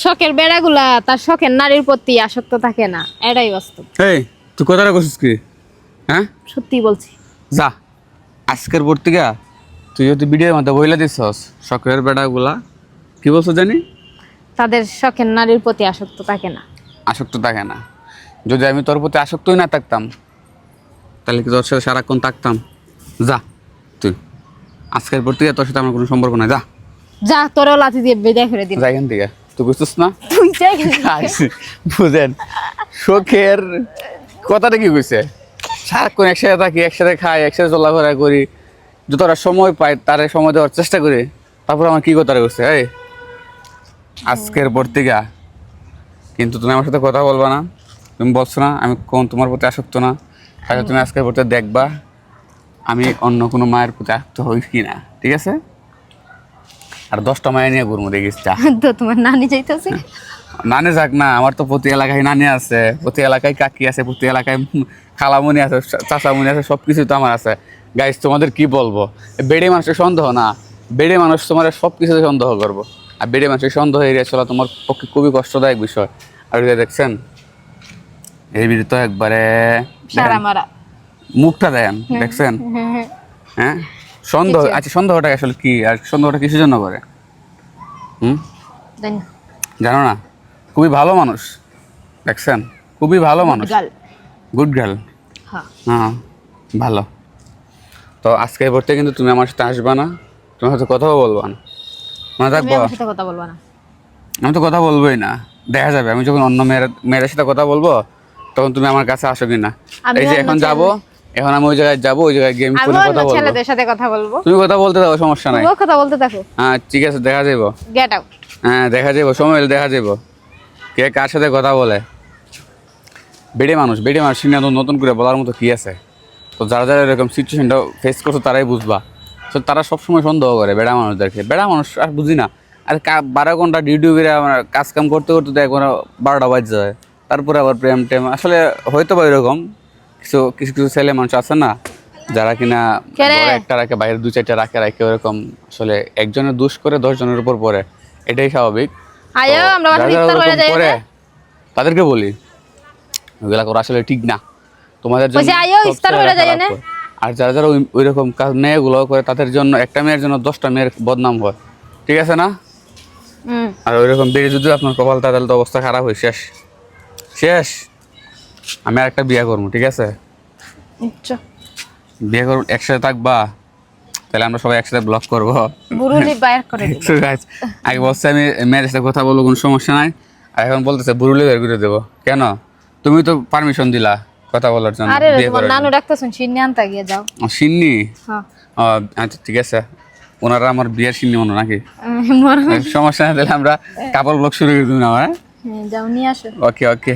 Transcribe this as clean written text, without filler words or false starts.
শখের বেড়াগুলা তার শখের নারীর প্রতি আসক্ত থাকে না, এটাই বাস্তব। এই তুই কথাটা কইছিস কি? হ্যাঁ সত্যি বলছি। যা আজকের পর থেকে তুই যদি ভিডিওর মধ্যে বইলা দিছস শখের বেড়াগুলা কি বলছো জানি তাদের শখের নারীর প্রতি আসক্ত থাকে না। আসক্ত থাকে না। যদি আমি তোর প্রতি আসক্তই না থাকতাম তাহলে কি তোর সাথে সারাক্ষণ থাকতাম? যা তুই আজকের পর থেকে তোর সাথে আমার কোনো সম্পর্ক নাই। যা যা, তোরও লাথি দিয়ে বিদায় করে দিন। যা এখান থেকে। তুই বুঝছিস না? তুই যাই। বুঝেন শখের কথাটা কি কইছে? সারাক্ষণ একসাথে থাকি, একসাথে খাই, একসাথে চলাফেরা করি, যতটা সময় পাই তারে সময় দেওয়ার চেষ্টা করি। তারপর আমার কি কথাটা করছে? এই আজকের পর থেকে কিন্তু তুমি আমার সাথে কথা বলবা না। তুমি বলছো না আমি কোন তোমার প্রতি আসক্ত না, তাহলে তুমি আজকের পর থেকে দেখবা আমি অন্য কোনো মায়ের প্রতি আসক্ত হই কি না, ঠিক আছে? আর 10টা মায়ের নিয়ে ঘুরমু দেখিস। যা তো তোমার নানি যাইতেছে। নানি যাক না, আমার তো প্রতি এলাকায় নানি আছে, প্রতি এলাকায় কাকি আছে, প্রতি এলাকায় খালামুনি আছে, চাচামুনি আছে, সব কিছুই তো আমার আছে। গাইস তোমাদের কি বলবো, বেড়ে মানুষের সন্দেহ না, বেড়ে মানুষ তোমার সব কিছুতে সন্দেহ করবো। আর বেড়ে মানুষের সন্দেহ এড়িয়ে চলা তোমার পক্ষে খুবই কষ্টদায়ক বিষয়। আর এটা দেখছেন এই বিড়ি তো একবারে সারা মারা মুখটা দেন, দেখছেন? হ্যাঁ সন্দেহ। আচ্ছা সন্দেহটা আসলে কি, আর সন্দেহটা কিসের জন্য করে দেন জানো না? খুবই ভালো মানুষ, দেখছেন? খুবই ভালো মানুষ, গাল। Good girl. হ্যাঁ, হ্যাঁ ভালো। তো আজকে পড়তে কিন্তু তুমি আমার সাথে আসবা না, তোমার সাথে কথাও বলবা না, মনে তুমি থাকবো? আমার সাথে কথা বলবা না। আমি তো কথা বলবোই না, দেখা যাবে আমি যখন অন্য মেয়েদের সাথে কথা বলবো তখন তুমি আমার কাছে আসো কিনা। আমি এই যে অন্য এখন যাবো, এখন আমি ওই জায়গায় যাবো, ওই জায়গায় গেম আমি ফোনে অন্য কথা বলবো। ছেলেদের সাথে কথা বলবো। তুমি কথা বলতে দাও, সমস্যা নাই। তুমিও কথা বলতে থাকো। হ্যাঁ ঠিক আছে, দেখা যাবো। Get out. হ্যাঁ দেখা যাবো, সময় হলে দেখা যাবো কে কার সাথে কথা বলে। বেড়ে মানুষ নিয়ে নতুন করে বলার মতো কি আছে? তো যারা যারা এরকম সিচুয়েশনটা ফেস করছো তারাই বুঝবা। তো তারা সবসময় সন্দেহ করে বেড়া মানুষদেরকে। বেড়া মানুষ আর বুঝি না, আর 12 ঘন্টা ডিউটি করে আমার কাজ কাম করতে করতে তো একবার 12টা বাজে যায়, তারপরে আবার প্রেম টেম। আসলে হয়তো বা এরকম কিছু কিছু কিছু ছেলে মানুষ আছে না যারা কিনা কে রে? ঘরে একটা রাখে, বাইরে 2-4টা রাখে ওরকম। আসলে একজনের দোষ করে 10 জনের উপর পড়ে, এটাই স্বাভাবিক। আয়ো তো আমরা যারা বাসা যারা ইফতার করে ওরকম যাই করে না। তাদেরকে বলি ওগুলা করা আসলে ঠিক না, তোমাদের জন্য বলছি আয়ো সব ইফতার ছেলেরা করে যাই খারাপ না। হয়। আর যারা যারা ওইরকম কাজ মেয়েগুলো করে তাদের জন্য, একটা মেয়ের জন্য 10টা মেয়ের বদনাম হয়, ঠিক আছে না? আর ওইরকম বেড়ে যদি আপনার কপাল, তাহলে তো অবস্থা খারাপ হয়, শেষ শেষ। আমি আর একটা বিয়ে করবো, ঠিক আছে? আচ্ছা, বিয়ে করবো, একসাথে থাকবা, তাহলে আমরা সবাই একসাথে ব্লগ করবো। বুরুলি বাইর করে দিল। So guys, আগে বলছে আমি মেয়ের সাথে কথা বলবো, কোনো সমস্যা নাই। আর এখন বলতেছে বুড়ুলে বের করে দেবো। কেন? তুমি তো পারমিশন দিলা কথা বলার জন্য, আরে বিয়ে তোমার করার নানু জন্য। ডাকতেছেন, সিন্নি আনতে গিয়ে যাও। সিন্নি? হ্যাঁ, আচ্ছা ঠিক আছে, ওনারা আমার বিয়ের সিন্নি মনে নাকি? মরবে। সমস্যা নাই, তাহলে আমরা কাপড় ব্লগ শুরু করে দিই না? হ্যাঁ যাও নিয়ে আসো। ওকে ওকে।